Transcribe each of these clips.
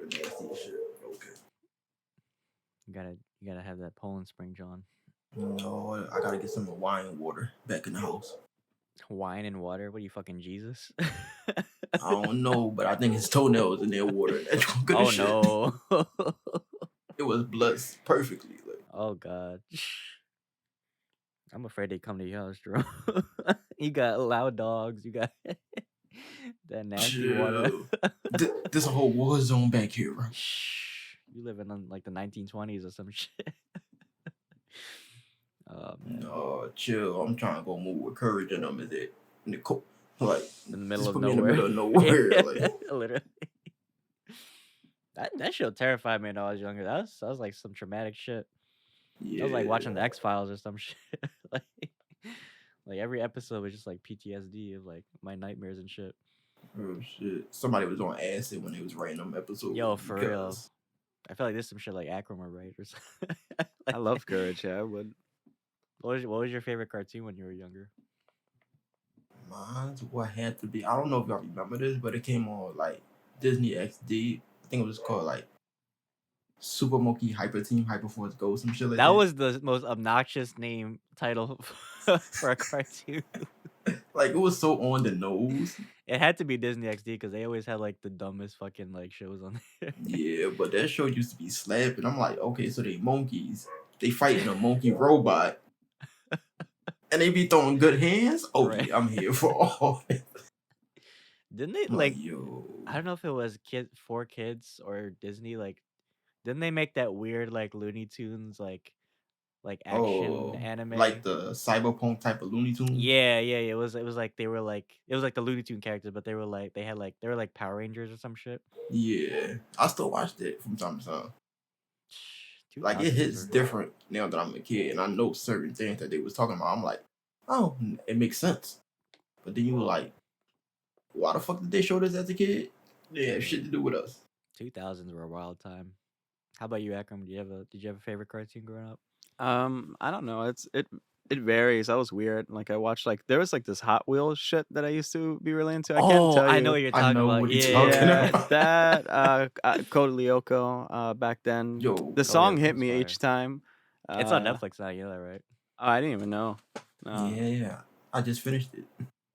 water nasty as shit. Okay. You gotta have that Poland Spring, John. No, I gotta get some Hawaiian water back in the house. Wine and water? What are you, fucking Jesus? I don't know, but I think his toenails in their water. That's good Oh as shit. no. It was blessed perfectly. Like, Oh god. I'm afraid they come to your house, Jerome. You got loud dogs. You got that nasty water. chill. There's a whole war zone back here, bro. Shh. You living in like the 1920s or some shit. Oh man. No, chill. I'm trying to go move with courage and them is it in the like In the middle just of put me in the nowhere. middle of nowhere. Like, Literally. That show terrified me when I was younger. That was like some traumatic shit. yeah. That was like watching the X-Files or some shit. like every episode was just like PTSD of like my nightmares and shit. Oh shit! Somebody was on acid when they was writing them episodes. Yo, for real. I feel like there's some shit like Akram or right or something. I love Courage. Yeah, I would. What was your favorite cartoon when you were younger? Mine's what had to be. I don't know if y'all remember this, but it came on like Disney XD. I think it was called like Super Monkey Hyper Team Hyper Force Go, some shit like that. That was the most obnoxious name title for a cartoon. Like it was so on the nose. It had to be Disney XD because they always had like the dumbest fucking like shows on there. Yeah, but that show used to be slapping. I'm like, okay, so they monkeys. They fighting a monkey robot. And they be throwing good hands? Okay, Right. I'm here for all. Didn't they I'm like yo. I don't know if it was for kids or Disney, like didn't they make that weird like Looney Tunes like action anime? Like the cyberpunk type of Looney Tunes? Yeah. It was like they were like it was like the Looney Tune characters, but they were like they were like Power Rangers or some shit. Yeah. I still watched it from time to time. Like it 2000s hits were- different now that I'm a kid and I know certain things that they was talking about. I'm like, oh, it makes sense. But then you were like, why the fuck did they show this as a kid? They have shit to do with us. 2000s were a wild time. How about you, Akram? Did you have a favorite cartoon growing up? I don't know. It varies. I was weird. Like I watched there was like this Hot Wheels shit that I used to be really into. I can't tell you. I know what you're talking about. what you're Yeah. talking Yeah, about. that Code Lyoko back then. Yo, The song Lyoko hit was me fire. each time. It's on Netflix now, you know that, right? Oh, I didn't even know. No. yeah. I just finished it.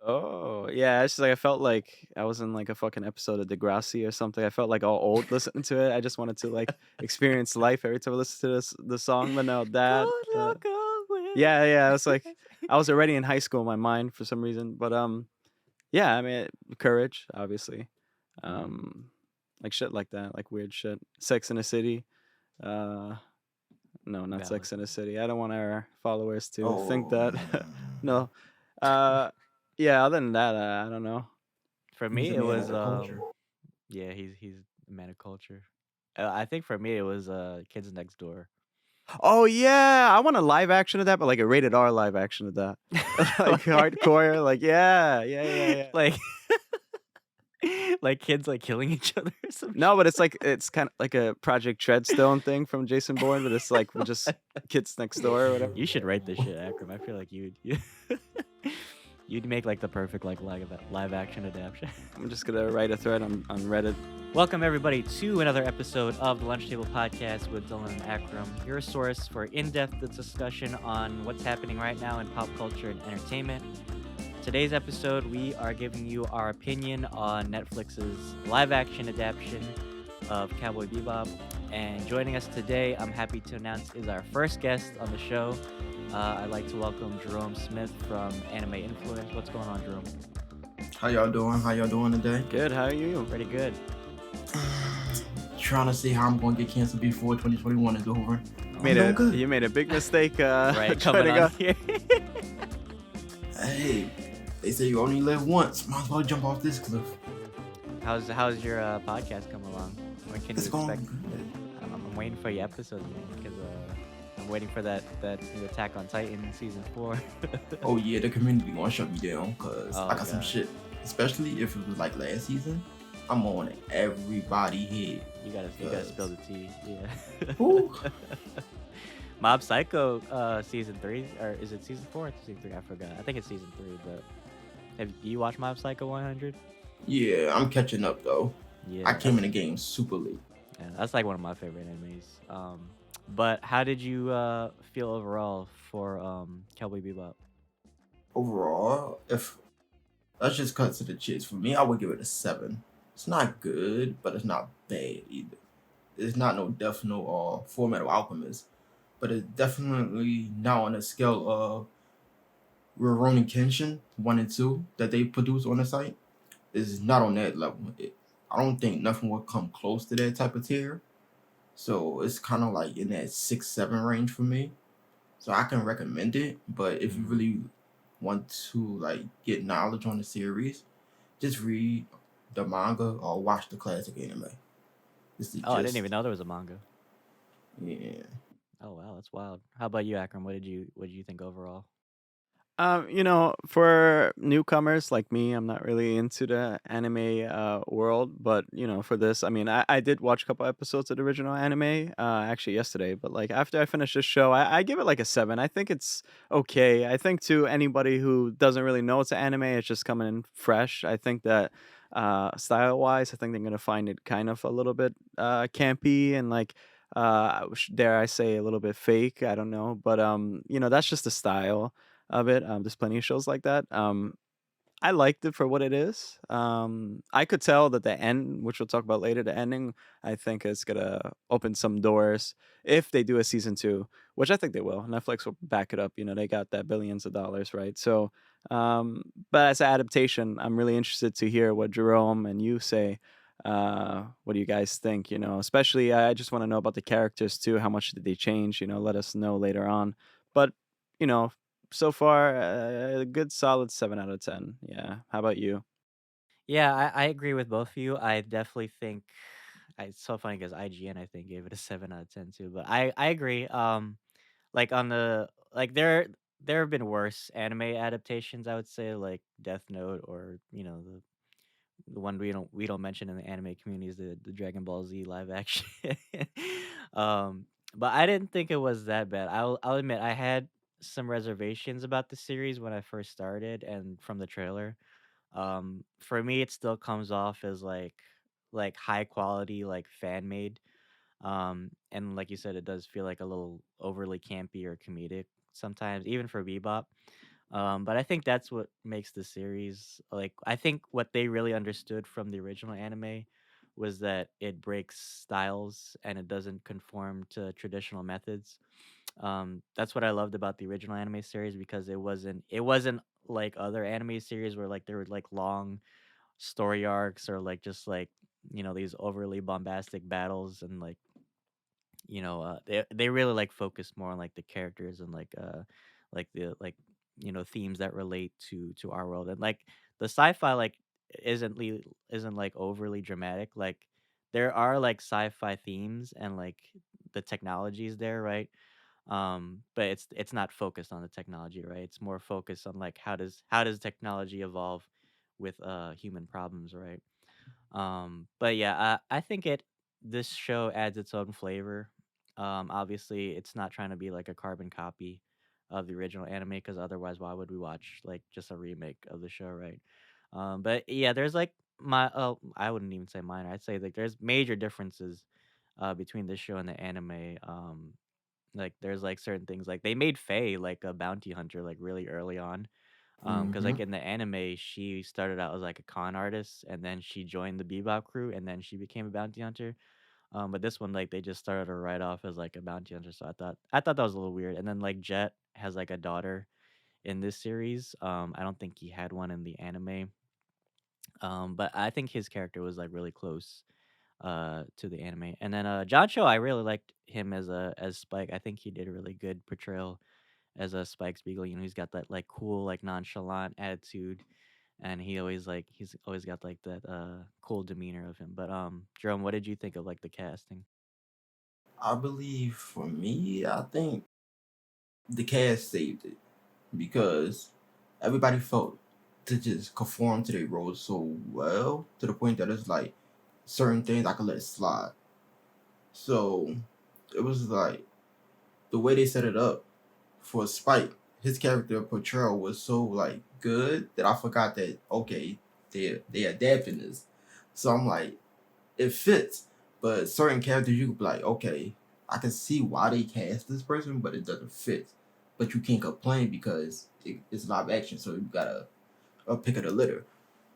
Oh, yeah. It's just like I felt like I was in like a fucking episode of Degrassi or something. I felt like all old listening to it. I just wanted to like experience life every time I listened to the song. But no, that. Yeah. It's like I was already in high school in my mind for some reason. But yeah. I mean, Courage, obviously. Like shit like that, like weird shit. Sex in the City. No, not Valid. Sex in the City. I don't want our followers to think Oh, that. No. Yeah. Other than that, I don't know. For me, He's a it man was of the culture. yeah, he's a man of culture. I think for me it was Kids Next Door. Oh yeah, I want a live action of that, but like a rated R live action of that, like hardcore. Like yeah. Like like kids like killing each other or something. No, but it's kind of like a Project Treadstone thing from Jason Bourne, but it's like just kids next door or whatever. You should write this shit, Akram. I feel like you'd make like the perfect like live action adaptation. I'm just gonna write a thread on Reddit. Welcome everybody to another episode of the Lunch Table Podcast with Dylan and Akram, your source for in-depth discussion on what's happening right now in pop culture and entertainment. Today's episode, we are giving you our opinion on Netflix's live-action adaptation of Cowboy Bebop. And joining us today, I'm happy to announce, is our first guest on the show. I'd like to welcome Jerrome Smith from Anime Influence. What's going on, Jerrome? How y'all doing today? Good. How are you? Pretty good. Trying to see how I'm going to get canceled before 2021 is over. You made a big mistake. Right, trying to coming on here. Hey, they say you only live once. Might as well jump off this cliff. How's your podcast coming along? When can It's you going expect? good. I'm waiting for your episodes, man, because I'm waiting for that new Attack on Titan season 4. Oh yeah, the community gonna shut me down because Oh, I got some God. shit. Especially if it was like last season, I'm on everybody head. You gotta spill the tea. Yeah. Ooh. Mob Psycho season 3, or is it season 4 or season 3? I forgot. I think it's season 3. But have you watched Mob Psycho 100? Yeah, I'm catching up though. Yeah. I came in the game super late. Yeah, that's like one of my favorite animes. But how did you feel overall for Cowboy Bebop? Overall, if let's just cut to the chase. For me, I would give it a 7. It's not good, but it's not bad either. It's not no Death Note or Full Metal Alchemist, but it's definitely not on the scale of Rurouni Kenshin 1 and 2 that they produce on the site. It's not on that level. I don't think nothing will come close to that type of tier. So it's kind of like in that 6-7 range for me. So I can recommend it, but if you Mhm. really want to like get knowledge on the series, just read the manga or watch the classic anime. It's the Oh, I didn't even gist. know there was a manga. Yeah. Oh wow, that's wild. How about you, Akram? What did you think overall? For newcomers like me, I'm not really into the anime world, but for this, I mean, I did watch a couple episodes of the original anime actually yesterday, but like after I finished this show, I give it like a 7. I think it's okay. I think to anybody who doesn't really know it's an anime, it's just coming in fresh. I think that style wise, I think they're gonna find it kind of a little bit campy and like dare I say a little bit fake. I don't know, but that's just the style of it. There's plenty of shows like that. I liked it for what it is. I could tell that the end, which we'll talk about later, the ending, I think is gonna open some doors if they do a season 2, which I think they will. Netflix will back it up. They got that billions of dollars, right? So, but as an adaptation, I'm really interested to hear what Jerome and you say. What do you guys think? Especially I just want to know about the characters too. How much did they change? Let us know later on. But you know, so far, a good solid 7 out of 10. Yeah. How about you? Yeah, I agree with both of you. I definitely think it's so funny because IGN I think gave it a 7 out of 10 too. But I agree. Like on the like there have been worse anime adaptations. I would say like Death Note or the one we don't mention in the anime community is the Dragon Ball Z live action. um, but I didn't think it was that bad. I'll admit I had some reservations about the series when I first started and from the trailer. For me, it still comes off as like high quality, like fan made. And like you said, it does feel like a little overly campy or comedic sometimes, even for Bebop. But I think that's what makes the series like. I think what they really understood from the original anime was that it breaks styles and it doesn't conform to traditional methods. That's what I loved about the original anime series because it wasn't like other anime series where like there were like long story arcs or like just like these overly bombastic battles and they really like focus more on like the characters and like the like themes that relate to our world and like the sci-fi like isn't like overly dramatic. Like there are like sci-fi themes and like the technology is there, right? But it's not focused on the technology, right? It's more focused on like how does technology evolve with human problems, right? But yeah, I think this show adds its own flavor. Obviously, it's not trying to be like a carbon copy of the original anime because otherwise, why would we watch like just a remake of the show, right? But yeah, there's like I wouldn't even say minor. I'd say like there's major differences between this show and the anime. Like there's like certain things like they made Faye like a bounty hunter like really early on because Mm-hmm. like in the anime, she started out as like a con artist, and then she joined the Bebop crew, and then she became a bounty hunter. But this one, like, they just started her right off as like a bounty hunter. So I thought that was a little weird. And then like Jet has like a daughter in this series. I don't think he had one in the anime. But I think his character was like really close to the anime. And then John Cho, I really liked him as Spike. I think he did a really good portrayal as a Spike Spiegel. He's got that like cool, like nonchalant attitude, and he's always got like that cool demeanor of him. But Jerome, what did you think of like the casting? I believe for me, I think the cast saved it because everybody felt to just conform to their roles so well to the point that it's like certain things I could let slide. So it was like the way they set it up for Spike, his character portrayal was so like good that I forgot that okay, they adapting this. So I'm like, it fits. But certain characters, you could be like, okay, I can see why they cast this person, but it doesn't fit. But you can't complain because it's live action, so you gotta pick of the litter.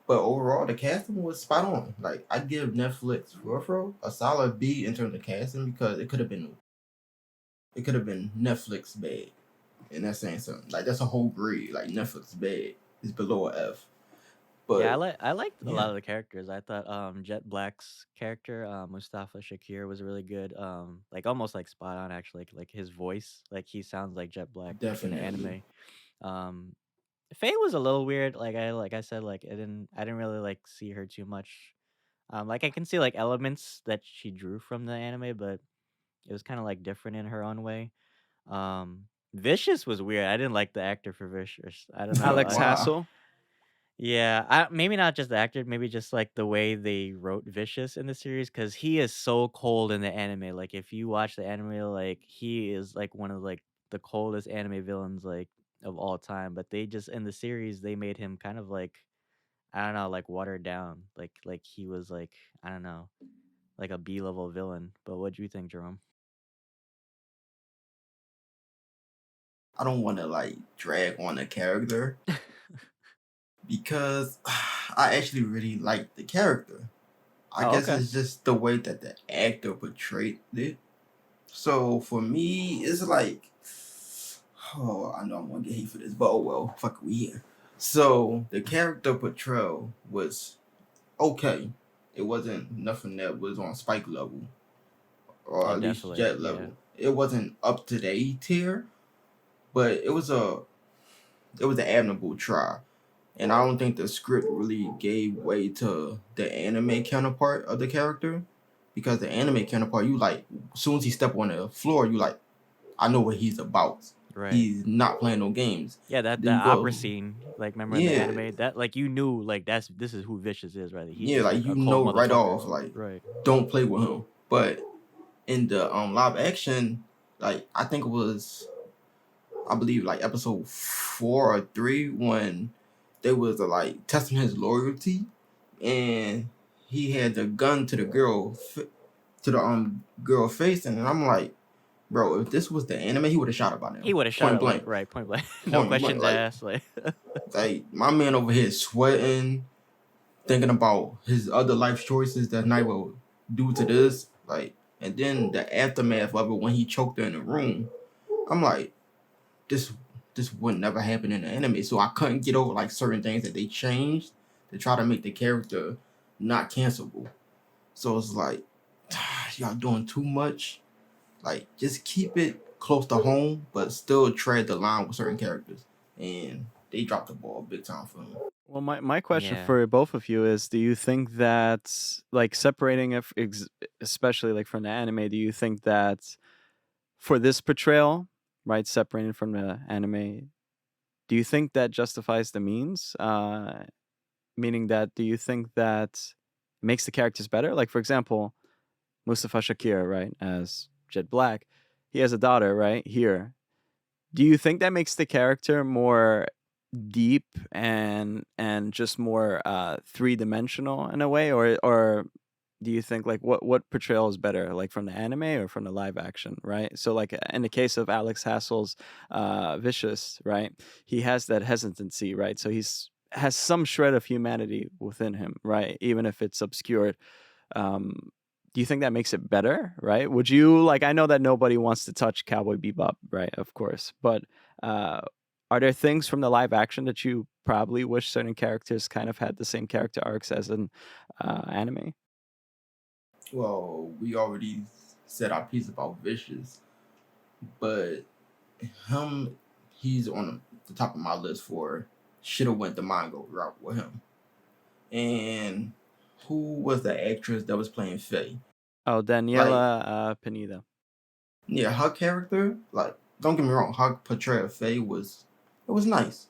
But overall, the casting was spot on. Like I give Netflix for a solid B in terms of casting because it could have been Netflix bad, and that's saying something. Like that's a whole grade. Like Netflix bad is below a F. Yeah, But I liked a yeah, lot of the characters. I thought Jet Black's character, Mustafa Shakir, was really good. Like almost like spot on actually. Like his voice, like he sounds like Jet Black like in the definitely. anime. Um Faye was a little weird. Like I said, like I didn't really like see her too much. Like I can see like elements that she drew from the anime, but it was kind of like different in her own way. Vicious was weird. I didn't like the actor for Vicious. I don't know. Alex Wow. Hassel. Yeah, maybe not just the actor, maybe just like the way they wrote Vicious in the series, because he is so cold in the anime. Like if you watch the anime, like he is like one of like the coldest anime villains like of all time. But they just in the series they made him kind of like I don't know, like watered down. Like he was like I don't know, like a B level villain. But what do you think, Jerome? I don't want to like drag on the character because I actually really like the character. I Oh, guess okay. it's just the way that the actor portrayed it. So for me, it's like, oh, I know I'm gonna get hate for this, but oh well, fuck it, we here. So the character portrayal was okay. It wasn't nothing that was on Spike level, or Oh, at least definitely. Jet Yeah. level. It wasn't up to the A tier, but it was an admirable try. And I don't think the script really gave way to the anime counterpart of the character, because the anime counterpart, you like, as soon as he step on the floor, you like, I know what he's about. Right. He's not playing no games. Yeah, Then that you opera go, scene, like remember in the yeah, anime, that like you knew like this is who Vicious is, right? He's yeah, just like like you a cold know right motherfucker. off, like Right. don't play with him. But in the live action, like I think it was, I believe like episode 4 or 3 when they was like testing his loyalty, and he had the gun to the to the girl face, and I'm like, bro, if this was the anime, he would have shot her by now, He would have shot point her like blank, right, point blank. No point blank. questions asked. Like Like my man over here sweating, thinking about his other life choices that night will do to this, like, and then the aftermath of it when he choked her in the room. I'm like, this this would never happen in the anime, so I couldn't get over like certain things that they changed to try to make the character not cancelable. So it's like, y'all doing too much. Like, just keep it close to home, but still tread the line with certain characters. And they dropped the ball big time for him. Well, my question yeah. for both of you is: do you think that, like, separating it, especially like from the anime, do you think that for this portrayal, right, separating from the anime, do you think that justifies the means? Meaning that, do you think that makes the characters better? Like, for example, Mustafa Shakir, right, as Jet Black, he has a daughter, right, here. Do you think that makes the character more deep and just more three-dimensional in a way, or do you think like what portrayal is better, like from the anime or from the live action, right? So like in the case of Alex Hassel's Vicious, right, he has that hesitancy, right? So he's has some shred of humanity within him, right, even if it's obscured. um do you think that makes it better, right? Would you, like, I know that nobody wants to touch Cowboy Bebop, right, of course, but uh are there things from the live action that you probably wish certain characters kind of had the same character arcs as an anime? Well, we already said our piece about Vicious, but him, he's on the top of my list for should have went the manga route with him. And who was the actress that was playing Faye? Oh, Like, Daniela Pineda. yeah, her character, like, don't get me wrong, her portrayal of Faye was, it was nice,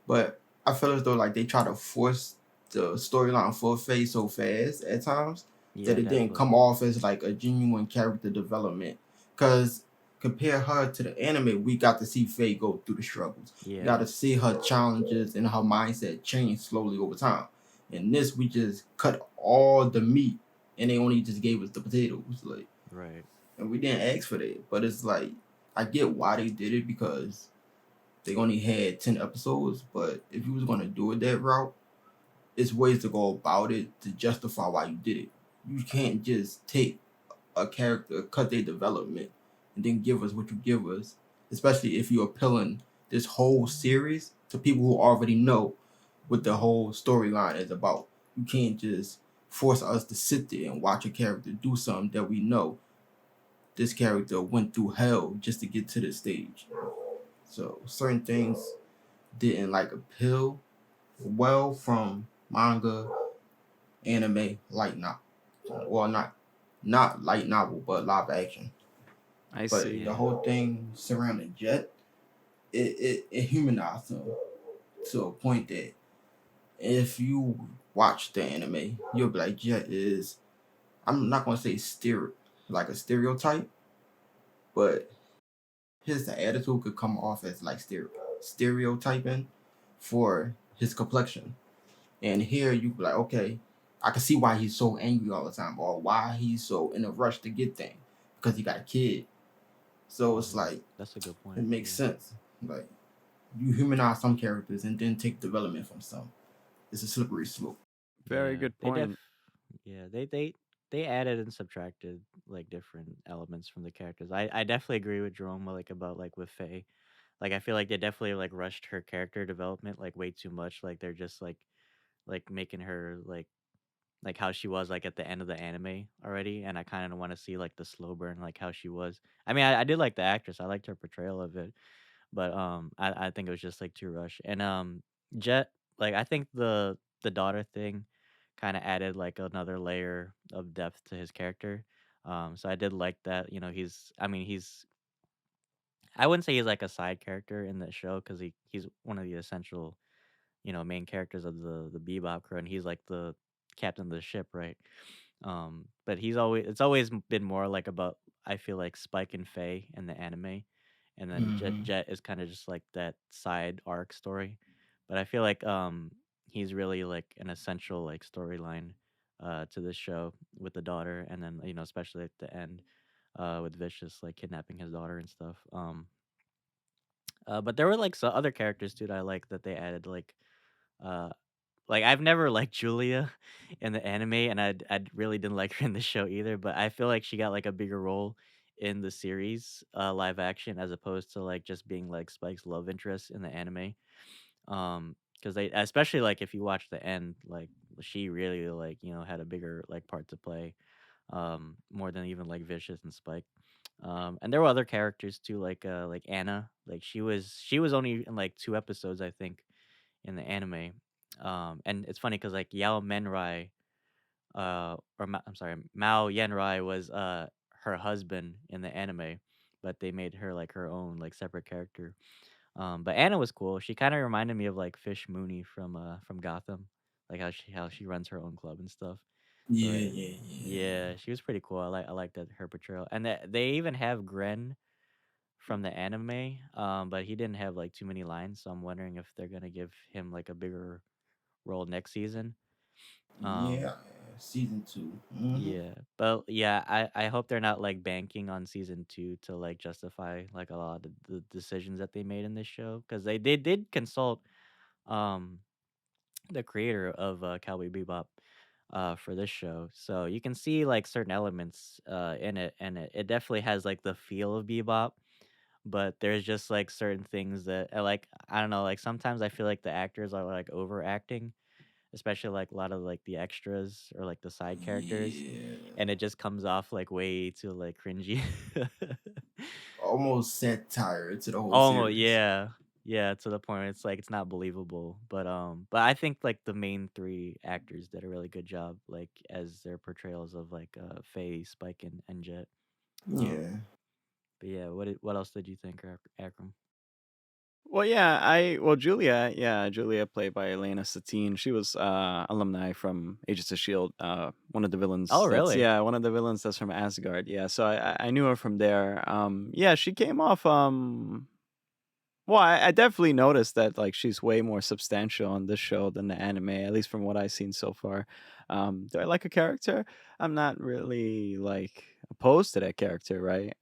but I feel as though like they try to force the storyline for Faye so fast at times that Yeah, it didn't definitely. come off as like a genuine character development. Cause compare her to the anime, we got to see Faye go through the struggles. We Yeah. got to see her challenges and her mindset change slowly over time. In this, we just cut all the meat and they only just gave us the potatoes, like, Right. and we didn't ask for that. But it's like I get why they did it because they only had 10 episodes. But if you was gonna do it that route, it's ways to go about it to justify why you did it. You can't just take a character, cut their development, and then give us what you give us. Especially if you're appealing this whole series to people who already know what the whole storyline is about. You can't just force us to sit there and watch a character do something that we know this character went through hell just to get to this stage. So certain things didn't like appeal well from manga, anime, light novel. Well, not light novel, but live action. I But see. the Yeah. whole thing surrounding Jet, it humanized him to a point that if you watch the anime, you'll be like, Jet is, I'm not gonna say like a stereotype, but his attitude could come off as like stereotyping for his complexion. And here you be like, okay, I can see why he's so angry all the time, or why he's so in a rush to get things because he got a kid. So it's like That's a good point. it makes Yeah. sense. Like you humanize some characters and then take development from some. It's a slippery slope. Very Yeah. good They point. yeah, they added and subtracted like different elements from the characters. I definitely agree with Jerome like about like with Faye. Like I feel like they definitely like rushed her character development like way too much. Like they're just like making her like how she was like at the end of the anime already, and I kind of want to see like the slow burn like how she was. I mean, I did like the actress. I liked her portrayal of it, but I think it was just like too rushed. And Jet, like I think the daughter thing kind of added like another layer of depth to his character. So I did like that. You know, I wouldn't say he's like a side character in the show because he's one of the essential main characters of the Bebop crew, and he's like the captain of the ship, right? But it's always been more like about I feel like Spike and Faye in the anime, and then Jet Mm-hmm. Jet is kind of just like that side arc story. But I feel like he's really like an essential like storyline to this show with the daughter, and then especially at the end with Vicious like kidnapping his daughter and stuff. But there were like some other characters too that I like that they added uh like I've never liked Julia in the anime, and I really didn't like her in the show either. But I feel like she got like a bigger role in the series, live action, as opposed to like just being like Spike's love interest in the anime. Because they, especially like if you watch the end, like she really like had a bigger like part to play, more than even like Vicious and Spike. And there were other characters too, like Anna. Like she was only in like 2 episodes, I think, in the anime. And it's funny because like Yao Menrai, I'm sorry, Mao Yenrai was her husband in the anime, but they made her like her own like separate character. But Anna was cool. She kind of reminded me of like Fish Mooney from Gotham, like how she runs her own club and stuff. So Yeah, yeah, yeah. yeah, she was pretty cool. I like that her portrayal, and they even have Gren from the anime, but he didn't have like too many lines. So I'm wondering if they're gonna give him like a bigger role next season. Um, Yeah, season 2. Mm-hmm. yeah, but yeah, I hope they're not like banking on season 2 to like justify like a lot of the decisions that they made in this show because they did consult um the creator of Cowboy Bebop for this show, so you can see like certain elements in it, and it definitely has like the feel of Bebop. But there's just like certain things that like I don't know, like sometimes I feel like the actors are like overacting, especially like a lot of like the extras or like the side characters, Yeah. and it just comes off like way too like cringy. Almost satire to the whole Almost, series. yeah. Yeah, to the point where it's like it's not believable. But I think like the main three actors did a really good job, like as their portrayals of like Faye, Spike, and Jet. Um, Yeah. but yeah, what else did you think, Akram? Well, Julia, Julia played by Elena Satine. She was alumni from Agents of Shield. One of the villains. Oh, really? One of the villains that's from Asgard. Yeah, so I knew her from there. Yeah, she came off Well, I definitely noticed that like she's way more substantial on this show than the anime, at least from what I've seen so far. Do I like a character? I'm not really like opposed to that character, right?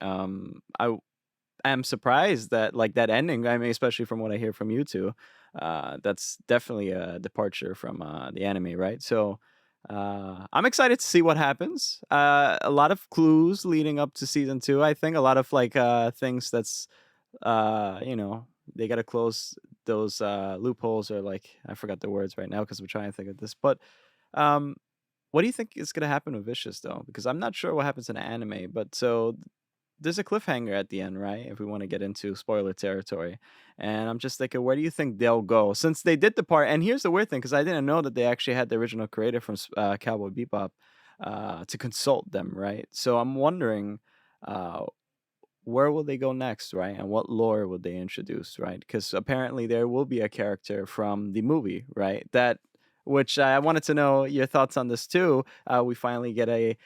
I'm surprised that like that ending. I mean, especially from what I hear from you two, that's definitely a departure from the anime, right? So I'm excited to see what happens. A lot of clues leading up to season two. I think a lot of like things that's you know, they got to close those loopholes, or like I forgot the words right now because we're trying to think of this. But um, what do you think is gonna happen with Vicious though? Because I'm not sure what happens in the anime, but there's a cliffhanger at the end, right? If we want to get into spoiler territory. And I'm just thinking, where do you think they'll go? Since they did the part, and here's the weird thing, because I didn't know that they actually had the original creator from Cowboy Bebop to consult them, right? So I'm wondering, uh, where will they go next, right? And what lore would they introduce, right? Because apparently there will be a character from the movie, right? That which I wanted to know your thoughts on this too. We finally get a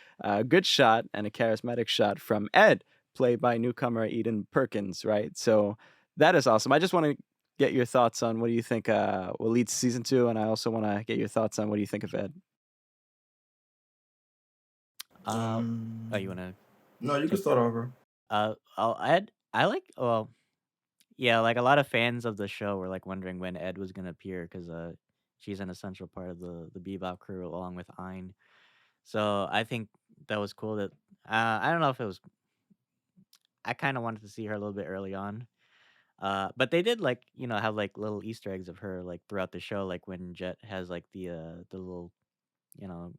good shot and a charismatic shot from Ed, played by newcomer Eden Perkins, right? So that is awesome. I just want to get your thoughts on what do you think will lead to season two, and I also want to get your thoughts on what do you think of Ed. Oh, you Um, wanna no, you can take? start over. I like. Well, yeah, like a lot of fans of the show were like wondering when Ed was gonna appear because she's an essential part of the Bebop crew along with Ein. So I think that was cool. That I don't know if it was. I kind of wanted to see her a little bit early on. But they did like have like little Easter eggs of her like throughout the show, like when Jet has like the little you know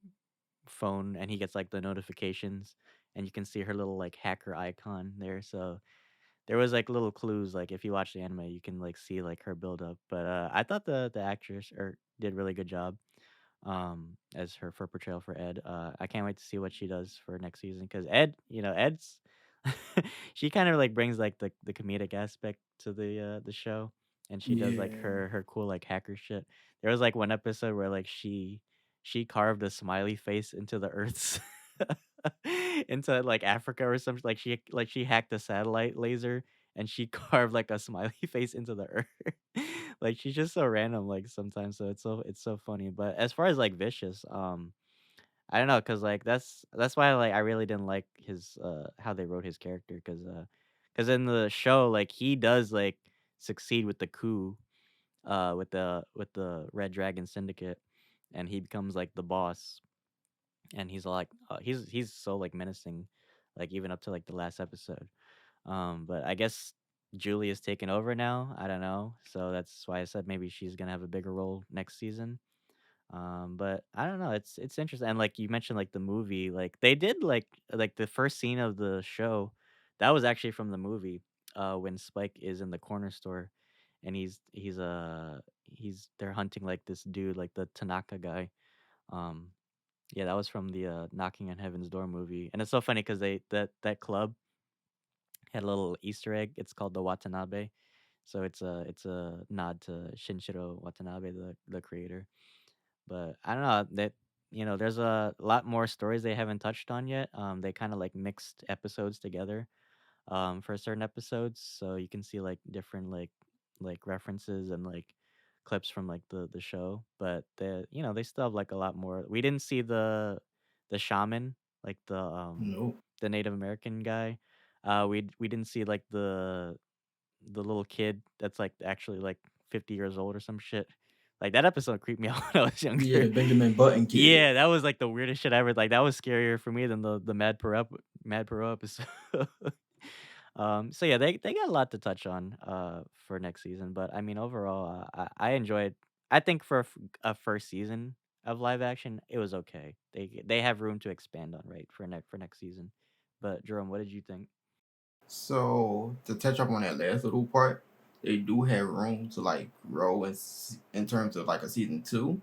phone and he gets like the notifications and you can see her little like hacker icon there. So there was like little clues, like if you watch the anime, you can like see like her build up. But I thought the actress did really good job as her for portrayal for Ed. I can't wait to see what she does for next season because Ed, Ed's she kind of like brings like the comedic aspect to the show, and she does like Yeah. her cool like hacker shit. There was like one episode where like she carved a smiley face into the Earth's into like Africa or something. Like she hacked a satellite laser and she carved like a smiley face into the Earth. Like she's just so random like sometimes, so it's so funny. But as far as like Vicious, I don't know, cause like that's why like I really didn't like his how they wrote his character, cause in the show like he does like succeed with the coup with the Red Dragon Syndicate, and he becomes like the boss, and he's like he's so like menacing, like even up to like the last episode. But I guess Julie is taking over now. I don't know, so that's why I said maybe she's gonna have a bigger role next season. But I don't know. It's interesting. And like you mentioned, like the movie, like they did like the first scene of the show, that was actually from the movie. When Spike is in the corner store, and he's they're hunting like this dude, like the Tanaka guy. Um, yeah, that was from the Knocking on Heaven's Door movie, and it's so funny because they that club had a little Easter egg. It's called the Watanabe, so it's a nod to Shinjiro Watanabe, the creator. But I don't know that there's a lot more stories they haven't touched on yet. They kind of like mixed episodes together for certain episodes, so you can see like different like references and like clips from like the show. But they still have like a lot more. We didn't see the shaman, like Nope. the Native American guy. We didn't see like the little kid that's like actually like 50 years old or some shit. Like that episode creeped me out when I was Yeah, younger. the Benjamin Button kid. Yeah, that was like the weirdest shit ever. Like that was scarier for me than the Mad Pro episode. So yeah, they got a lot to touch on for next season. But I mean overall, I enjoyed. I think for a first season of live action, it was okay. They have room to expand on, right, for next season. But Jerome, what did you think? So to touch up on that last little part, they do have room to like grow in terms of like a season two,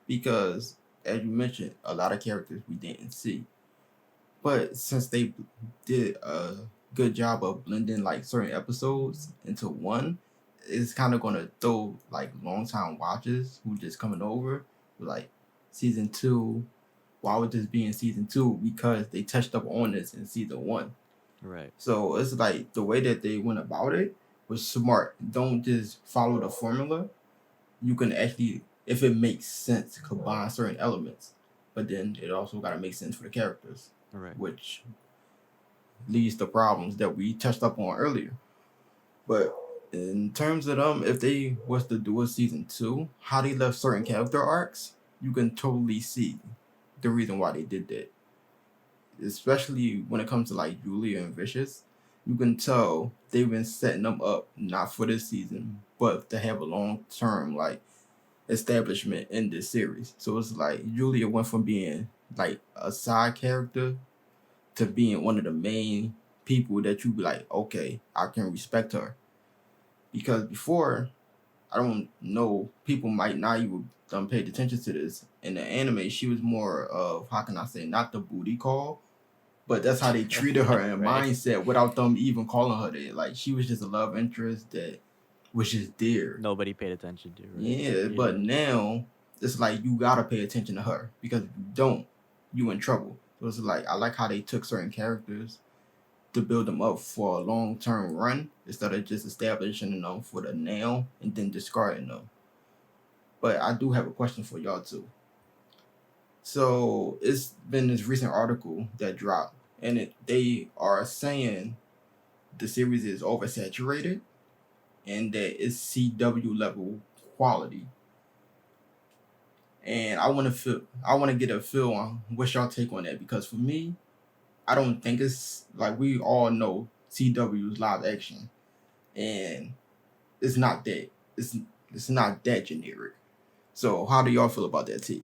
because as you mentioned, a lot of characters we didn't see. But since they did a good job of blending like certain episodes into one, it's kind of gonna throw like long time watchers who just coming over like season two. Why would this be in season two? Because they touched up on this in season one. Right. So it's like the way that they went about it was smart. Don't just follow the formula. You can actually, if it makes sense, combine certain elements. But then it also got to make sense for the characters, Right. which leads to problems that we touched up on earlier. But in terms of them, if they was to do a season two, how they left certain character arcs, you can totally see the reason why they did that. Especially when it comes to like Julia and Vicious, you can tell they've been setting them up not for this season, but to have a long term like establishment in this series. So it's like Julia went from being like a side character to being one of the main people that you be like, okay, I can respect her. Because before, I don't know, people might not even paid attention to this. In the anime, she was more of, how can I say, not the booty call, but that's how they treated her in Right. mindset without them even calling her that. Like, she was just a love interest that was just there. Nobody paid attention to, right? Yeah, but now it's like you gotta pay attention to her, because if you don't, you in trouble. So it's like I like how they took certain characters to build them up for a long term run instead of just establishing them for the now and then discarding them. But I do have a question for y'all too. So it's been this recent article that dropped, and they are saying the series is oversaturated and that it's CW level quality. And I want to get a feel on what's y'all take on that, because for me, I don't think it's like, we all know CW's live action, and it's not that it's not that generic. So how do y'all feel about that, T?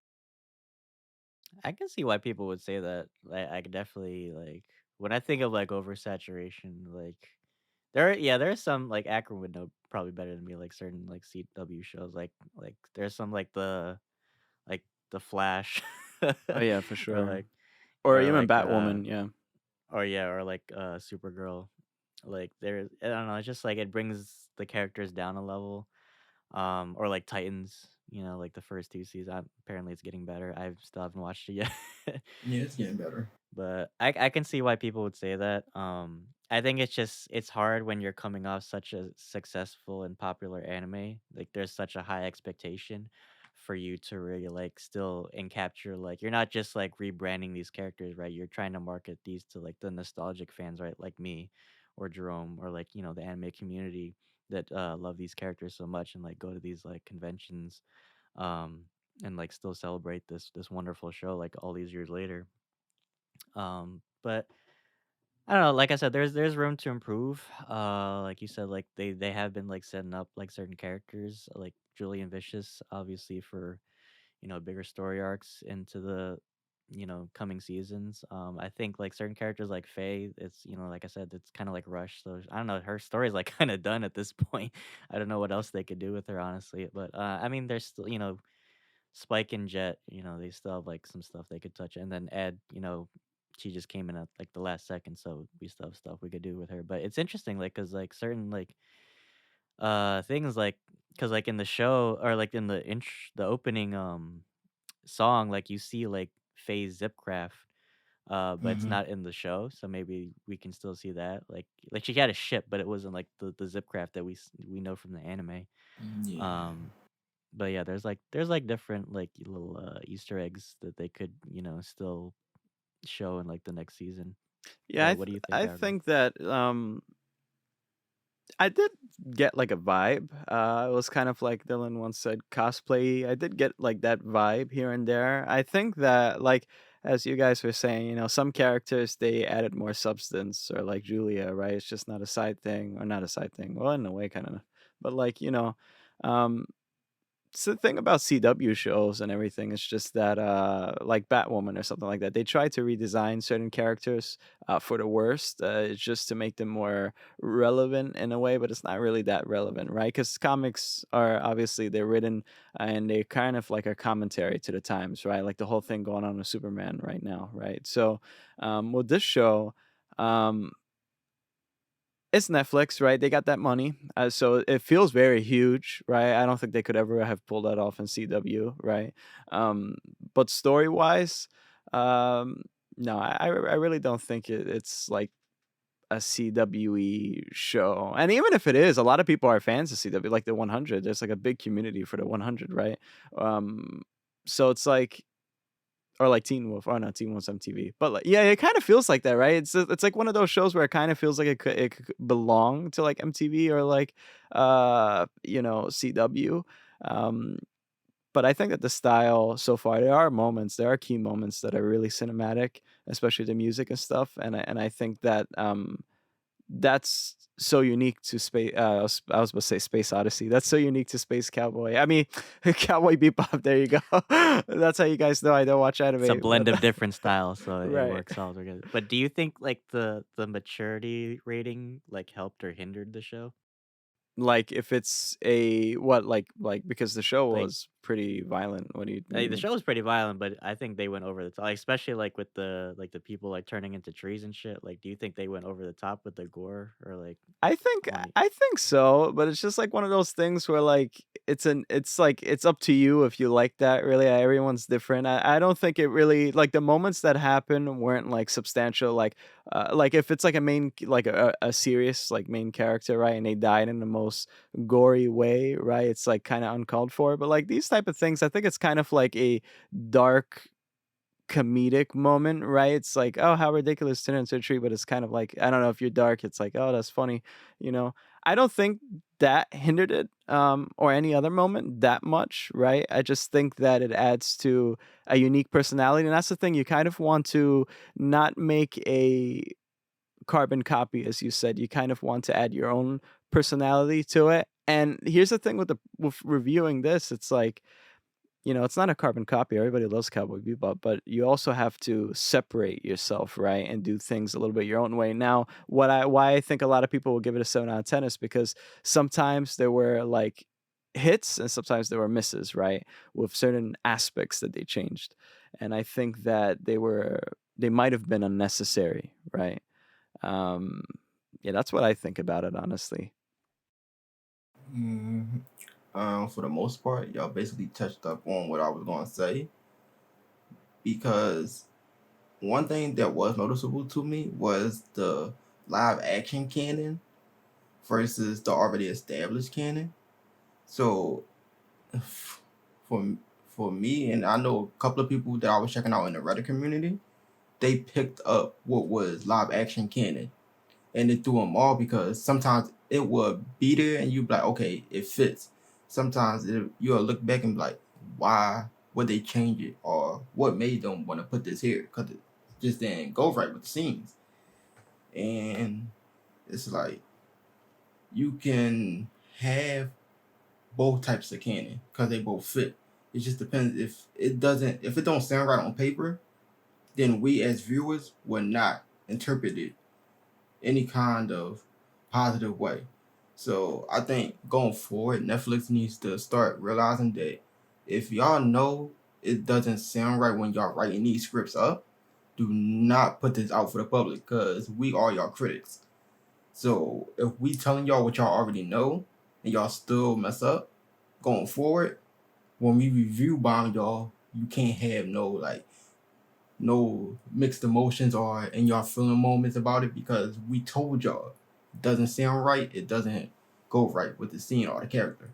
I can see why people would say that. I could definitely like when I think of like oversaturation, like there's some like Akram would know probably better than me, like certain like CW shows, like there's some like the Flash, Oh yeah, for or sure. like Or or even like Batwoman, yeah. or yeah, or like Supergirl. Like there, I don't know, it's just like it brings the characters down a level. Or like Titans, like the first two seasons. Apparently, it's getting better. I still haven't watched it yet, Yeah, it's getting better. but I can see why people would say that. I think it's hard when you're coming off such a successful and popular anime. Like, there's such a high expectation for you to really like still and capture, like, you're not just like rebranding these characters, right? You're trying to market these to like the nostalgic fans, right? Like me or Jerome, or like the anime community that love these characters so much and like go to these like conventions, um and like still celebrate this wonderful show like all these years later. But I don't know, like I said, there's room to improve. Like you said, like they have been like setting up like certain characters like Julian Vicious, obviously, for bigger story arcs into the coming seasons. I think like certain characters like Faye, it's like I said, it's kind of like rushed. So I don't know, her story's like kind of done at this point. I don't know what else they could do with her, honestly. But I mean, there's still Spike and Jet. They still have like some stuff they could touch, and then Ed. She just came in at like the last second, so we still have stuff we could do with her. But it's interesting, like, cause like certain like things like, cause like in the show, or like in the opening song, like you see like Faye's Zipcraft, but it's Mm-hmm. not in the show, so maybe we can still see that. Like she had a ship, but it wasn't like the Zipcraft that we know from the anime. Yeah. Um, but yeah, there's like different like little Easter eggs that they could still show in like the next season. Yeah, But what do you think, I Akram? think that I did get like a vibe. It was kind of like Dylan once said, cosplay. I did get like that vibe here and there. I think that, like, as you guys were saying, some characters they added more substance, or like Julia, right? It's just not a side thing, or not a side thing. Well, in a way, kind of. But like, um, it's the thing about CW shows and everything. It's just that, like Batwoman or something like that, they try to redesign certain characters for the worst. It's just to make them more relevant in a way, but it's not really that relevant, right? Because comics are obviously they're written and they kind of like a commentary to the times, right? Like the whole thing going on with Superman right now, right? So with this show. Um, it's Netflix, right? They got that money, so it feels very huge, right? I don't think they could ever have pulled that off in CW, right? Um, but story wise, no, I really don't think it's like a CWE show. And even if it is, a lot of people are fans of CW, like the 100. There's like a big community for the 100, right? Um, so it's like, or like Teen Wolf, or not Teen Wolf's MTV, but like, yeah, it kind of feels like that, right? It's like one of those shows where it kind of feels like it could belong to like MTV or like CW. Um, but I think that the style so far, there are key moments that are really cinematic, especially the music and stuff, and I think that that's so unique to Space. I was about to say Space Odyssey. That's so unique to Space Cowboy. I mean, Cowboy Bebop. There you go. That's how you guys know I don't watch It's a anime. blend But of different styles, so it right. works all together. But do you think like the maturity rating like helped or hindered the show? Like if it's a what like because the show Like was pretty violent. What do you the mean? show was pretty violent, but I think they went over the top, like, especially like with the people like turning into trees and shit. Like, do you think they went over the top with the gore or like I think on? I think so, but it's just like one of those things where like it's like it's up to you if you like that. Really, everyone's different. I don't think it really like the moments that happen weren't like substantial. Like if it's like a main like a serious like main character, right, and they died in the most gory way, right? It's like kind of uncalled for. But like these type of things, I think it's kind of like a dark comedic moment, right? It's like, oh, how ridiculous turn into a tree, but it's kind of like, I don't know, if you're dark, it's like, oh, that's funny, you know. I don't think that hindered it, or any other moment that much, right? I just think that it adds to a unique personality, and that's the thing. You kind of want to not make a carbon copy, as you said. You kind of want to add your own personality to it. And here's the thing with reviewing this, it's like, it's not a carbon copy. Everybody loves Cowboy Bebop, but you also have to separate yourself, right, and do things a little bit your own way. Now, why I think a lot of people will give it a 7 out of 10 is because sometimes there were like hits and sometimes there were misses, right, with certain aspects that they changed, and I think that they might have been unnecessary, right? Um, yeah, that's what I think about it, honestly. Mhm. For the most part, y'all basically touched up on what I was going to say, because one thing that was noticeable to me was the live action canon versus the already established canon. So for for me, and I know a couple of people that I was checking out in the Reddit community, they picked up what was live action canon and it threw them all, because sometimes it would be there and you'd be like, okay, it fits. Sometimes you'll look back and be like, why would they change it, or what made them want to put this here? Because it just didn't go right with the scenes. And it's like you can have both types of canon because they both fit. It just depends. If it don't sound right on paper, then we as viewers will not interpret it any kind of positive way. So I think going forward, Netflix needs to start realizing that if y'all know it doesn't sound right when y'all writing these scripts up, do not put this out for the public, because we are y'all critics. So if we telling y'all what y'all already know and y'all still mess up, going forward, when we review bomb y'all, you can't have no mixed emotions or in y'all feeling moments about it, because we told y'all it doesn't sound right, it doesn't go right with the scene or the character.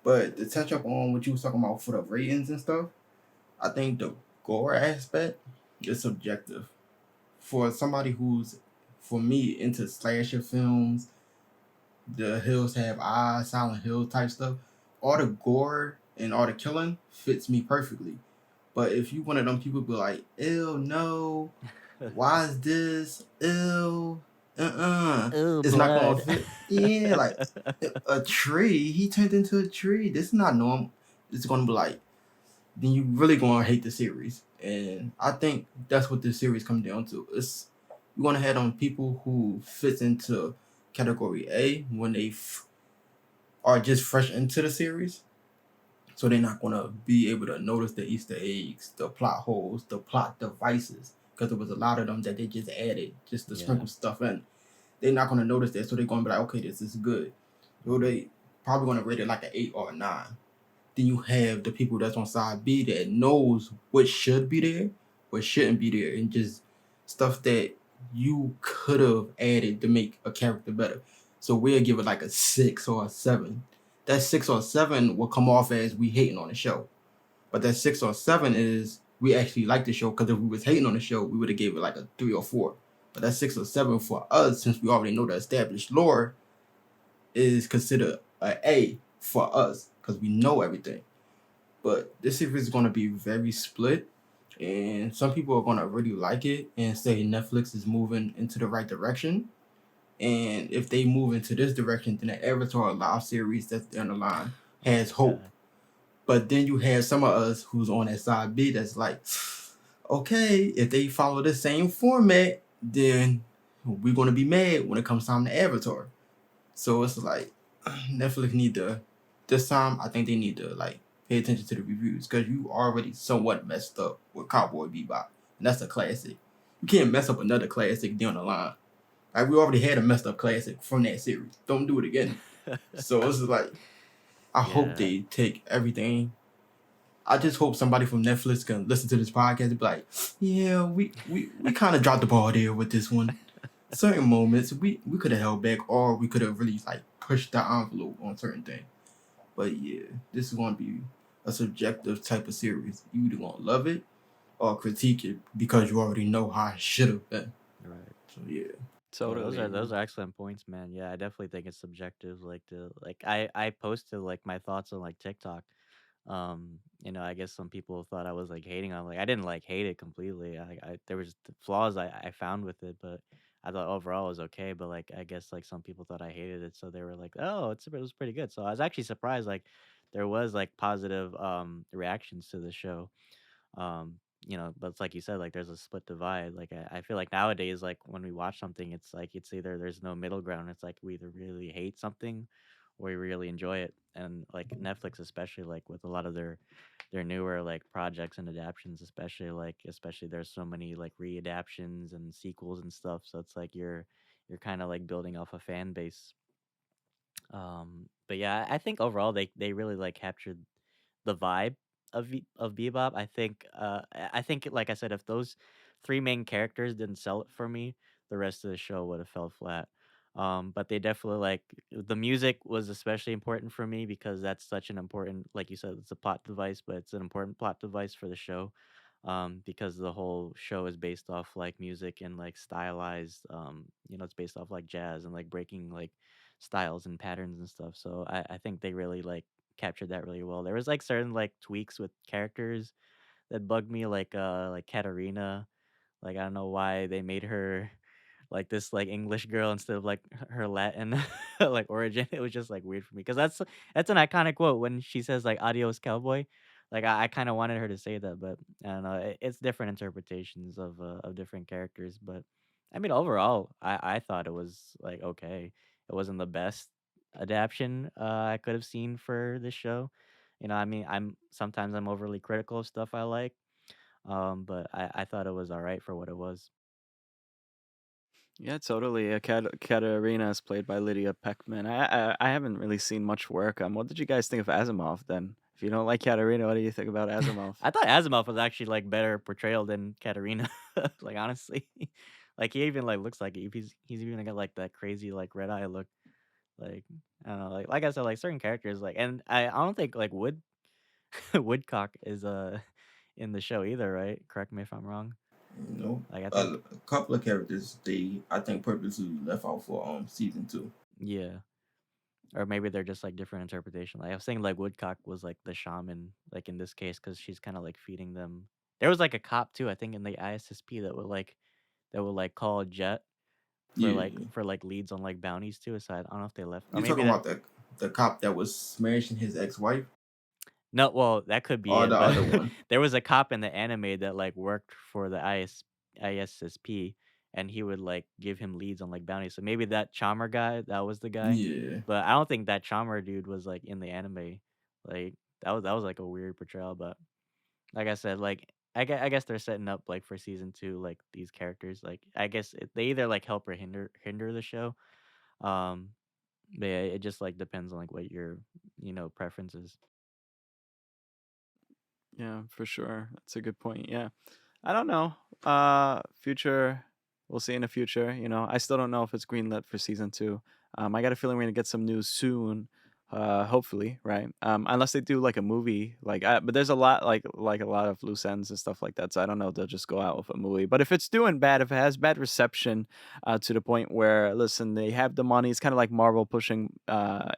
But to touch up on what you was talking about for the ratings and stuff, I think the gore aspect is subjective. For somebody who's, for me, into slasher films, the Hills Have Eyes, Silent Hill type stuff, all the gore and all the killing fits me perfectly. But if you one of them people be like, ew, no, why is this? Ew, Ooh, it's not gonna blood. fit. Yeah, like a tree. He turned into a tree. This is not normal. It's gonna be like, then you really gonna hate the series. And I think that's what this series comes down to. It's you gonna have on people who fits into category A when they are just fresh into the series, so they're not gonna be able to notice the Easter eggs, the plot holes, the plot devices, because there was a lot of them that they just added just to Yeah. sprinkle stuff in. They're not gonna notice that, so they're gonna be like, okay, this is good. So they probably gonna rate it like an 8 or a 9. Then you have the people that's on side B that knows what should be there, what shouldn't be there, and just stuff that you could have added to make a character better. So we'll give it like a 6 or a 7. That 6 or 7 will come off as we hating on the show. But that 6 or 7 is we actually like the show, because if we was hating on the show, we would have gave it like a 3 or 4. But that 6 or 7 for us, since we already know the established lore, is considered a for us because we know everything. But this series is going to be very split, and some people are going to really like it and say Netflix is moving into the right direction. And if they move into this direction, then the Avatar live series that's down the line has hope. God. But then you have some of us who's on that side B that's like, okay, if they follow the same format, then we're going to be mad when it comes time to Avatar. So it's like Netflix need to, this time I think they need to like pay attention to the reviews, because you already somewhat messed up with Cowboy Bebop, and that's a classic. You can't mess up another classic down the line. Like, we already had a messed up classic from that series. Don't do it again. So it's like, I hope Yeah. they take everything. I just hope somebody from Netflix can listen to this podcast and be like, yeah, we kind of dropped the ball there with this one. Certain moments we could have held back, or we could have really like pushed the envelope on certain things. But yeah, this is going to be a subjective type of series. You either going to love it or critique it because you already know how it should have been. Right. So yeah. Yeah, Totally. those are excellent points, man. Yeah, I definitely think it's subjective. I posted like my thoughts on like TikTok. I guess some people thought I was like hating on, like, I didn't like hate it completely. I there was flaws I found with it, but I thought overall it was okay. But like I guess like some people thought I hated it, so they were like, "Oh, it was pretty good." So I was actually surprised, like there was like positive reactions to the show. But it's like you said, like there's a split divide. Like I feel like nowadays, like when we watch something, it's like it's either there's no middle ground. It's like we either really hate something or we really enjoy it. And like Netflix, especially like with a lot of their newer like projects and adaptions, especially there's so many like readaptions and sequels and stuff. So it's like you're kind of like building off a fan base. But yeah, I think overall they really like captured the vibe of Bebop. I think like I said, if those three main characters didn't sell it for me, the rest of the show would have fell flat. But they definitely like the music was especially important for me because that's such an important, like you said, it's a plot device, but it's an important plot device for the show. Because the whole show is based off like music and like stylized, it's based off like jazz and like breaking like styles and patterns and stuff. So I think they really like captured that really well. There was like certain like tweaks with characters that bugged me, like Katarina. Like I don't know why they made her like this like English girl instead of like her Latin like origin. It was just like weird for me because that's an iconic quote when she says like "Adios, cowboy." Like I kind of wanted her to say that, but I don't know. It's different interpretations of different characters, but I mean overall, I thought it was like okay. It wasn't the best adaptation I could have seen for this show. I mean, I'm overly critical of stuff I like, but I thought it was all right for what it was. Yeah, totally. Katarina is played by Lydia Peckman. I haven't really seen much work. What did you guys think of Asimov then? If you don't like Katarina, what do you think about Asimov? I thought Asimov was actually like better portrayal than Katarina. Like honestly, like he even like looks like it. He's even got like that crazy like red eye look. Like I don't know, like I said, like certain characters like, and I don't think like Woodcock is in the show either, right? Correct me if I'm wrong. You know, Like I think a couple of characters they I think purposely left out for season 2. yeah, or maybe they're just like different interpretation. Like I was saying, like Woodcock was like the shaman, like in this case, because she's kind of like feeding them. There was like a cop too, I think, in the ISSP that would like call Jet Yeah. for like leads on like bounties too. So I don't know if they left or You maybe talking that. about the cop that was smashing his ex-wife, No, well, that could be or it, the but other one? there was a cop in the anime that like worked for the ISSP, and he would like give him leads on like bounties. So maybe that Chalmer guy, that was the guy. Yeah. But I don't think that Chalmer dude was like in the anime. Like that was like a weird portrayal, but like I said, like I guess they're setting up like for season 2 like these characters. Like I guess they either like help or hinder the show. Um but yeah, it just like depends on like what your preferences. Yeah, for sure. That's a good point. Yeah. I don't know. Future. We'll see in the future. I still don't know if it's greenlit for season two. I got a feeling we're gonna get some news soon. Hopefully, right? Unless they do like a movie, but there's a lot like a lot of loose ends and stuff like that. So I don't know if they'll just go out with a movie. But if it's doing bad, if it has bad reception, to the point where listen, they have the money. It's kind of like Marvel pushing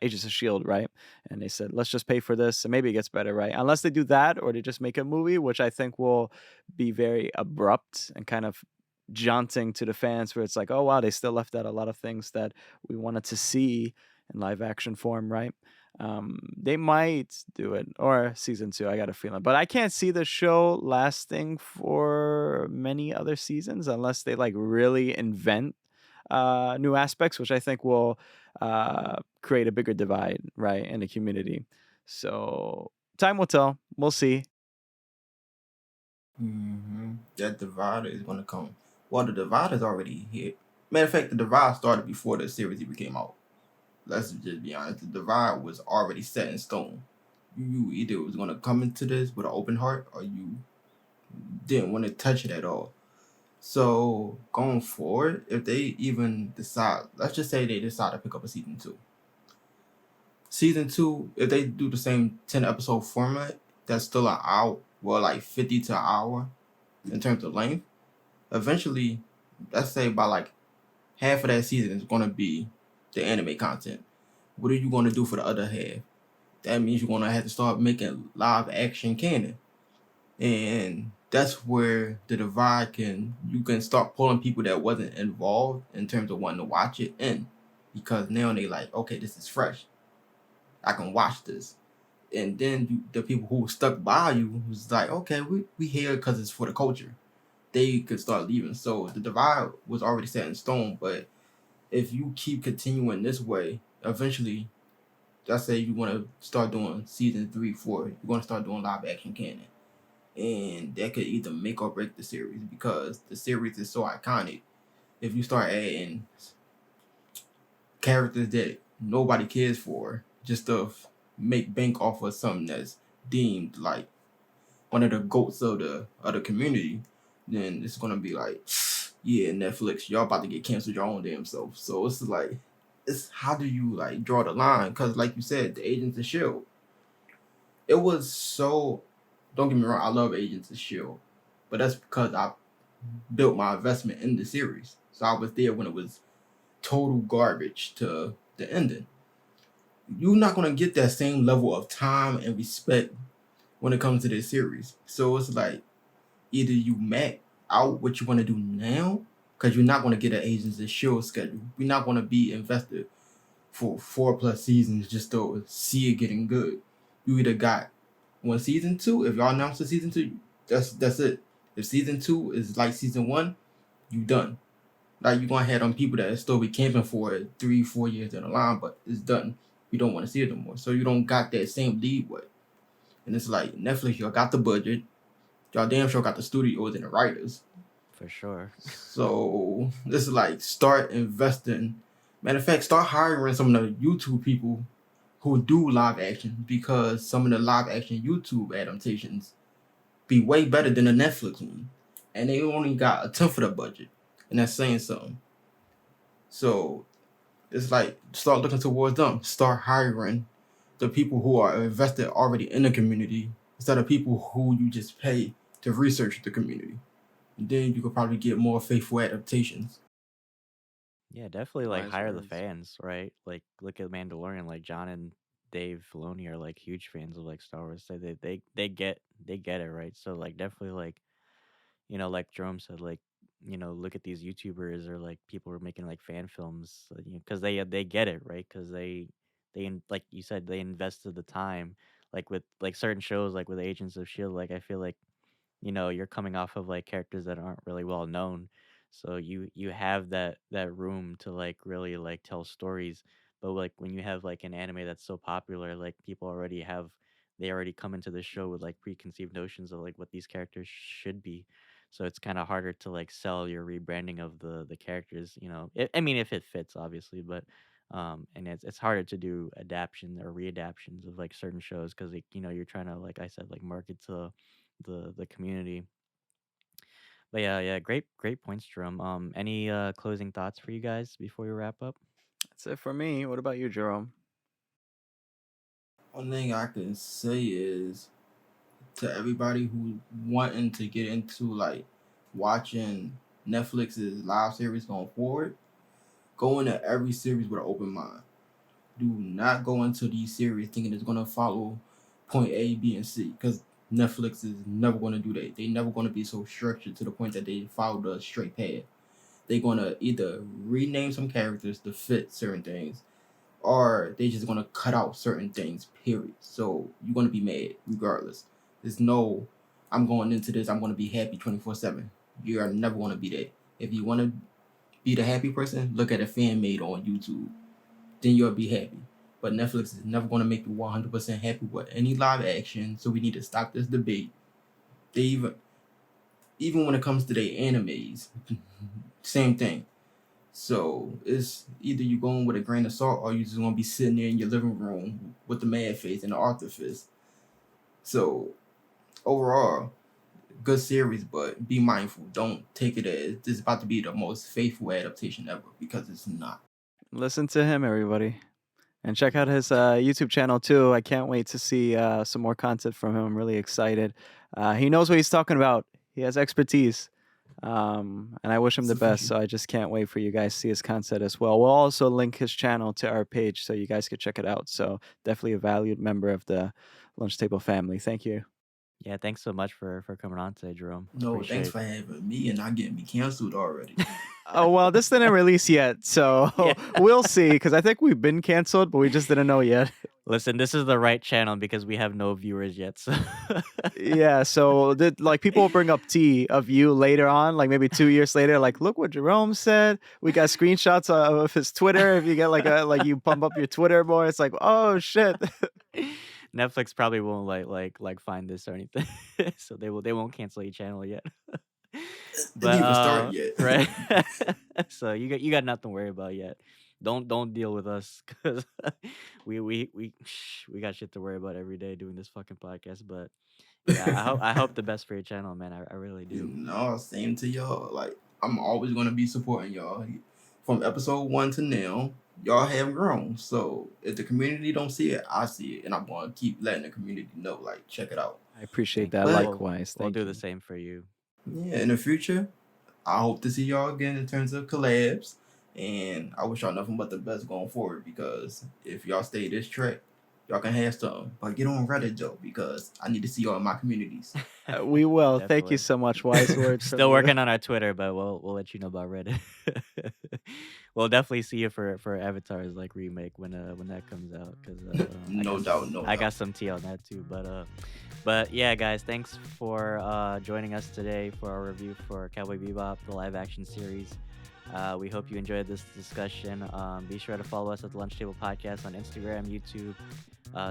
Agents of Shield, right? And they said let's just pay for this, and maybe it gets better, right? Unless they do that, or they just make a movie, which I think will be very abrupt and kind of jaunting to the fans, where it's like, oh wow, they still left out a lot of things that we wanted to see in live action form, right? They might do it, or season two. I got a feeling, but I can't see the show lasting for many other seasons unless they like really invent new aspects, which I think will create a bigger divide, right, in the community. So time will tell. We'll see. That divider is gonna come. Well, the divider's already here. Matter of fact, the divide started before the series even came out. Let's just be honest. The divide was already set in stone. You either was gonna come into this with an open heart, or you didn't want to touch it at all. So going forward, if they even decide, let's just say they decide to pick up a season two. Season two, if they do the same 10 episode format, that's still an hour, well, like 50 to an hour in terms of length. Eventually, let's say by like half of that season is gonna be the anime content. What are you gonna do for the other half? That means you're gonna have to start making live action canon. And that's where the divide you can start pulling people that wasn't involved in terms of wanting to watch it in. Because now they like, okay, this is fresh. I can watch this. And then the people who stuck by you was like, okay, we here because it's for the culture. They could start leaving. So the divide was already set in stone. But if you keep continuing this way, eventually, let's say you want to start doing season 3, 4, you're going to start doing live action canon. And that could either make or break the series because the series is so iconic. If you start adding characters that nobody cares for just to make bank off of something that's deemed like one of the goats of the community, then it's gonna be like, yeah, Netflix, y'all about to get canceled your own damn self. So it's like, it's how do you like draw the line? Because like you said, the Agents of Shield, it was so. Don't get me wrong, I love Agents of Shield, but that's because I built my investment in the series. So I was there when it was total garbage to the ending. You're not gonna get that same level of time and respect when it comes to this series. So it's like either you map out what you want to do now, because you're not gonna get an Agents of Shield schedule. We're not gonna be invested for 4+ seasons just to see it getting good. You either got one season two. If y'all announce the season two, that's it. If season two is like season one, you done. Like you gonna have them people that still be camping for it 3-4 years down the line, but it's done. We don't want to see it no more. So you don't got that same leeway. And it's like Netflix, y'all got the budget. Y'all damn sure got the studios and the writers. For sure. So this is like start investing. Matter of fact, start hiring some of the YouTube people who do live action because some of the live action YouTube adaptations be way better than the Netflix one. And they only got a tenth of the budget. And that's saying something. So it's like start looking towards them. Start hiring the people who are invested already in the community instead of people who you just pay to research the community. And then you could probably get more faithful adaptations. Yeah, definitely like Wise hire the words. fans, right? Like look at Mandalorian, like John and Dave Filoni are like huge fans of like Star Wars. So they get it, right? So like definitely like like Jerome said, like look at these YouTubers or like people who are making like fan films, because they get it, right? Because like you said, they invested the time, like with like certain shows, like with Agents of Shield. Like I feel like you're coming off of like characters that aren't really well known, so you have that room to like really like tell stories. But like when you have like an anime that's so popular, like people already have they already come into the show with like preconceived notions of like what these characters should be. So it's kind of harder to like sell your rebranding of the characters. I mean, if it fits, obviously, but and it's harder to do adaptation or readaptations of like certain shows because like you're trying to, like I said, like market to the community. But yeah, great points, Jerome. Any closing thoughts for you guys before we wrap up? That's it for me. What about you, Jerome? One thing I can say is to everybody who wanting to get into like watching Netflix's live series going forward, go into every series with an open mind. Do not go into these series thinking it's gonna follow point A, B, and C, because Netflix is never gonna do that. They never gonna be so structured to the point that they follow the straight path. They're gonna either rename some characters to fit certain things, or they just gonna cut out certain things. Period. So you're gonna be mad regardless. There's no, I'm going into this. I'm gonna be happy 24/7. You are never gonna be that. If you wanna be the happy person, look at a fan made on YouTube. Then you'll be happy. But Netflix is never gonna make you 100% happy with any live action. So we need to stop this debate. They even when it comes to their animes, same thing. So it's either you going with a grain of salt or you just gonna be sitting there in your living room with the mad face and the Arthur fist. So overall, good series, but be mindful. Don't take it as this is about to be the most faithful adaptation ever, because it's not. Listen to him, everybody. And check out his YouTube channel too. I can't wait to see some more content from him. I'm really excited. He knows what he's talking about. He has expertise. And I wish him the best. So I just can't wait for you guys to see his content as well. We'll also link his channel to our page so you guys can check it out. So definitely a valued member of the Lunch Table family. Thank you. Yeah, thanks so much for coming on today, Jerome. No, thanks for having me and not getting me canceled already. Oh, well, this didn't release yet. So we'll see, because I think we've been canceled, but we just didn't know yet. Listen, this is the right channel because we have no viewers yet. So Yeah, so like people will bring up tea of you later on, like maybe 2 years later, like look what Jerome said. We got screenshots of his Twitter. If you get like you pump up your Twitter more, it's like, oh shit. Netflix probably won't like find this or anything, so they won't cancel your channel yet. Didn't even start yet. Right? So you got nothing to worry about yet. Don't deal with us because we got shit to worry about every day doing this fucking podcast. But yeah, I hope the best for your channel, man. I really do. No, same to y'all. Like I'm always gonna be supporting y'all. From episode 1 to now, y'all have grown. So if the community don't see it, I see it, and I'm gonna keep letting the community know. Like, check it out. I appreciate Thank that. you. Likewise. We'll Thank do you. the same for you. Yeah, in the future, I hope to see y'all again in terms of collabs, and I wish y'all nothing but the best going forward. Because if y'all stay this track, y'all can have something. But get on Reddit though, because I need to see y'all in my communities. We will. Thank Definitely. you so much. Wise words. Still working on our Twitter, but we'll let you know about Reddit. We'll definitely see you for Avatar's like remake when that comes out, because No doubt. I got some tea on that too. But yeah, guys, thanks for joining us today for our review for Cowboy Bebop, the live action series. We hope you enjoyed this discussion. Be sure to follow us at the Lunch Table Podcast on Instagram, YouTube,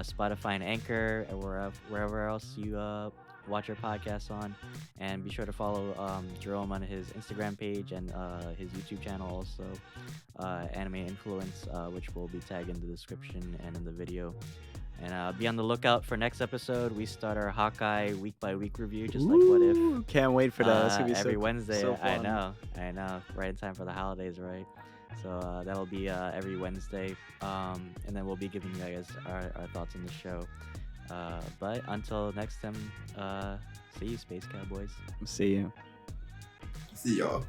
Spotify, and Anchor, and wherever else you watch our podcasts on. And be sure to follow Jerome on his Instagram page and his YouTube channel also, Anime Influence, which will be tagged in the description and in the video. And be on the lookout for next episode. We start our Hawkeye week by week review, just like What If. Can't wait for that. That's gonna be every Wednesday. so I fun. know. Right in time for the holidays, right? So that'll be every Wednesday. And then we'll be giving you guys our thoughts on the show. But until next time, see you, Space Cowboys. See you. See y'all.